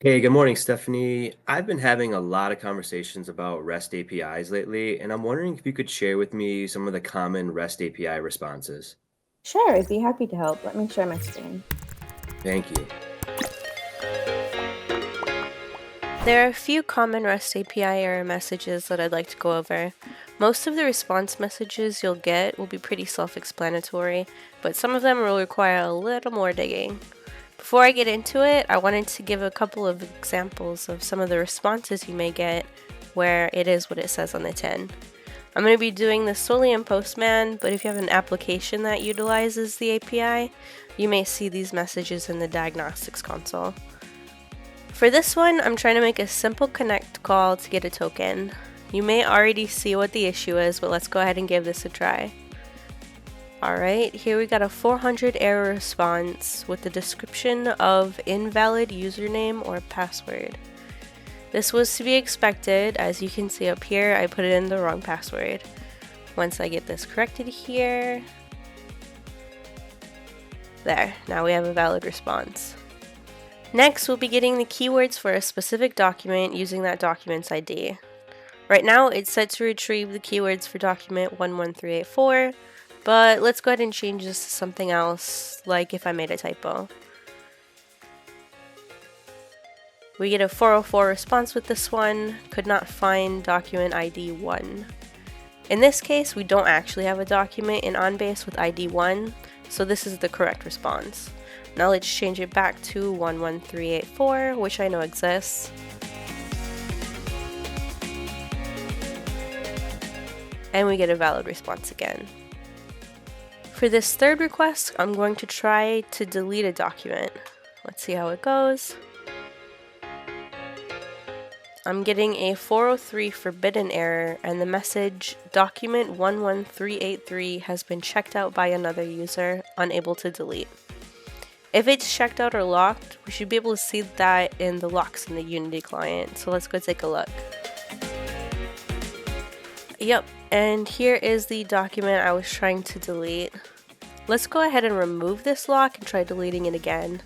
Hey, good morning, Stephanie. I've been having a lot of conversations about REST APIs lately, and I'm wondering if you could share with me some of the common REST API responses. Sure, I'd be happy to help. Let me share my screen. Thank you. There are a few common REST API error messages that I'd like to go over. Most of the response messages you'll get will be pretty self-explanatory, but some of them will require a little more digging. Before I get into it, I wanted to give a couple of examples of some of the responses you may get where it is what it says on the tin. I'm going to be doing this solely in Postman, but if you have an application that utilizes the API, you may see these messages in the diagnostics console. For this one, I'm trying to make a simple connect call to get a token. You may already see what the issue is, but let's go ahead and give this a try. Alright, here we got a 400 error response with the description of invalid username or password. This was to be expected. As you can see up here, I put it in the wrong password. Once I get this corrected here, there, now we have a valid response. Next, we'll be getting the keywords for a specific document using that document's ID. Right now, it's set to retrieve the keywords for document 11384, but let's go ahead and change this to something else, like if I made a typo. We get a 404 response with this one, could not find document ID 1. In this case, we don't actually have a document in OnBase with ID 1, so this is the correct response. Now let's change it back to 11384, which I know exists. And we get a valid response again. For this third request, I'm going to try to delete a document. Let's see how it goes. I'm getting a 403 forbidden error and the message document 11383 has been checked out by another user, unable to delete. If it's checked out or locked, we should be able to see that in the locks in the Unity client. So let's go take a look. Yep, and here is the document I was trying to delete. Let's go ahead and remove this lock and try deleting it again.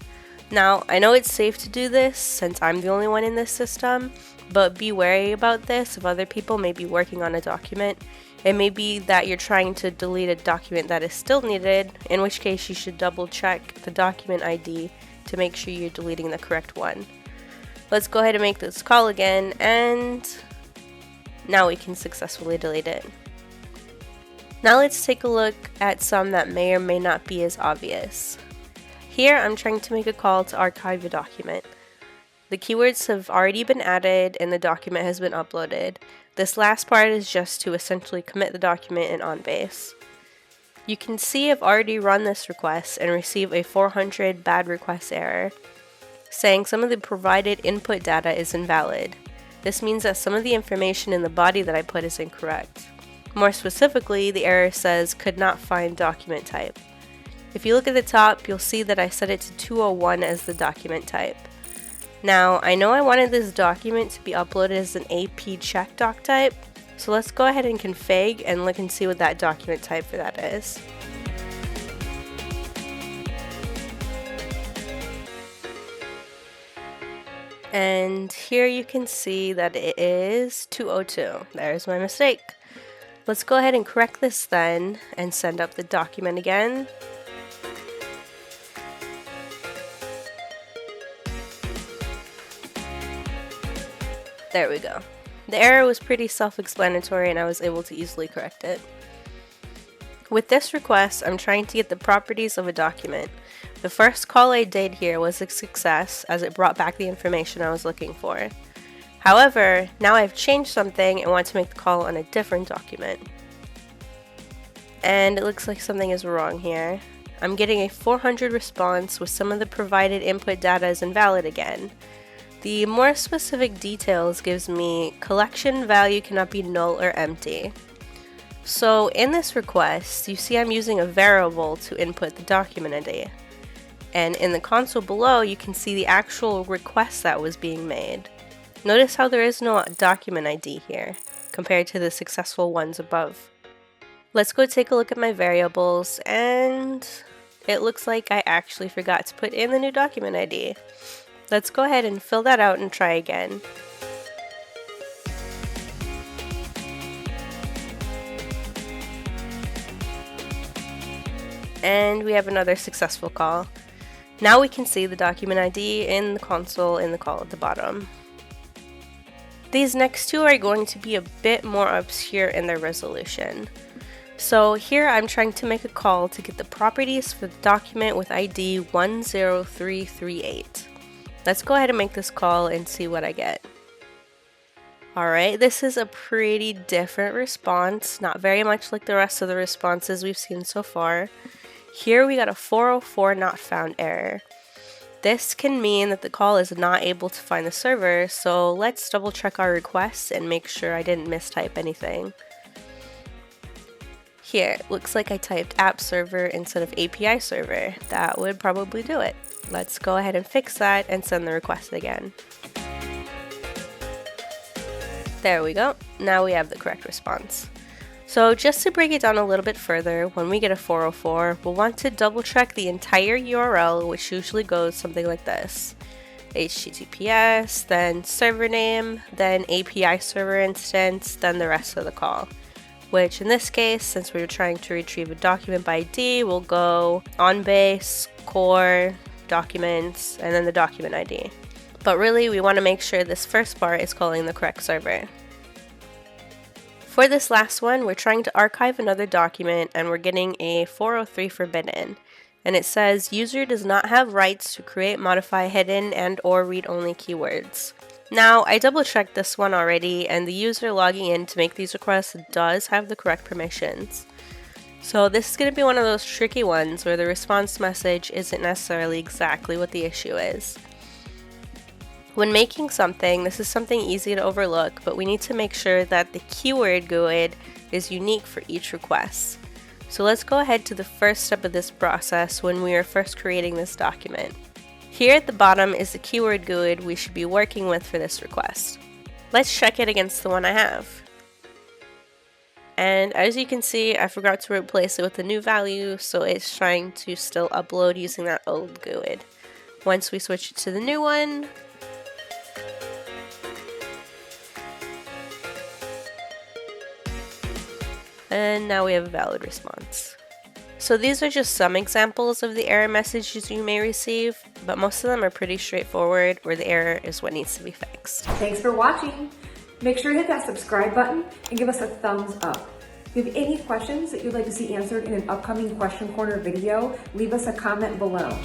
Now, I know it's safe to do this since I'm the only one in this system, but be wary about this if other people may be working on a document. It may be that you're trying to delete a document that is still needed, in which case you should double check the document ID to make sure you're deleting the correct one. Let's go ahead and make this call again, and now we can successfully delete it. Now let's take a look at some that may or may not be as obvious. Here I'm trying to make a call to archive a document. The keywords have already been added and the document has been uploaded. This last part is just to essentially commit the document in OnBase. You can see I've already run this request and received a 400 bad request error, saying some of the provided input data is invalid. This means that some of the information in the body that I put is incorrect. More specifically, the error says could not find document type. If you look at the top, you'll see that I set it to 201 as the document type. Now, I know I wanted this document to be uploaded as an AP check doc type, so let's go ahead and config and look and see what that document type for that is. And here you can see that it is 202. There's my mistake. Let's go ahead and correct this then and send up the document again. There we go. The error was pretty self-explanatory and I was able to easily correct it. With this request, I'm trying to get the properties of a document. The first call I did here was a success as it brought back the information I was looking for. However, now I've changed something and want to make the call on a different document. And it looks like something is wrong here. I'm getting a 400 response with some of the provided input data is invalid again. The more specific details gives me collection value cannot be null or empty. So in this request, you see I'm using a variable to input the document ID. And in the console below, you can see the actual request that was being made. Notice how there is no document ID here, compared to the successful ones above. Let's go take a look at my variables, and it looks like I actually forgot to put in the new document ID. Let's go ahead and fill that out and try again. And we have another successful call. Now we can see the document ID in the console in the call at the bottom. These next two are going to be a bit more obscure in their resolution. So here I'm trying to make a call to get the properties for the document with ID 10338. Let's go ahead and make this call and see what I get. Alright, this is a pretty different response, not very much like the rest of the responses we've seen so far. Here we got a 404 not found error. This can mean that the call is not able to find the server, so let's double check our requests and make sure I didn't mistype anything. Here, looks like I typed app server instead of API server. That would probably do it. Let's go ahead and fix that and send the request again. There we go. Now we have the correct response. So just to break it down a little bit further, when we get a 404, we'll want to double check the entire URL, which usually goes something like this. HTTPS, then server name, then API server instance, then the rest of the call. Which in this case, since we were trying to retrieve a document by ID, we'll go OnBase, core, documents, and then the document ID. But really, we want to make sure this first part is calling the correct server. For this last one, we're trying to archive another document and we're getting a 403 forbidden. And it says, user does not have rights to create, modify hidden and or read-only keywords. Now, I double checked this one already and the user logging in to make these requests does have the correct permissions. So this is going to be one of those tricky ones where the response message isn't necessarily exactly what the issue is. When making something, this is something easy to overlook, but we need to make sure that the keyword GUID is unique for each request. So let's go ahead to the first step of this process when we are first creating this document. Here at the bottom is the keyword GUID we should be working with for this request. Let's check it against the one I have. And as you can see, I forgot to replace it with a new value, so it's trying to still upload using that old GUID. Once we switch it to the new one, and now we have a valid response. So these are just some examples of the error messages you may receive, but most of them are pretty straightforward where the error is what needs to be fixed. Thanks for watching. Make sure to hit that subscribe button and give us a thumbs up. If you have any questions that you'd like to see answered in an upcoming Question Corner video, leave us a comment below.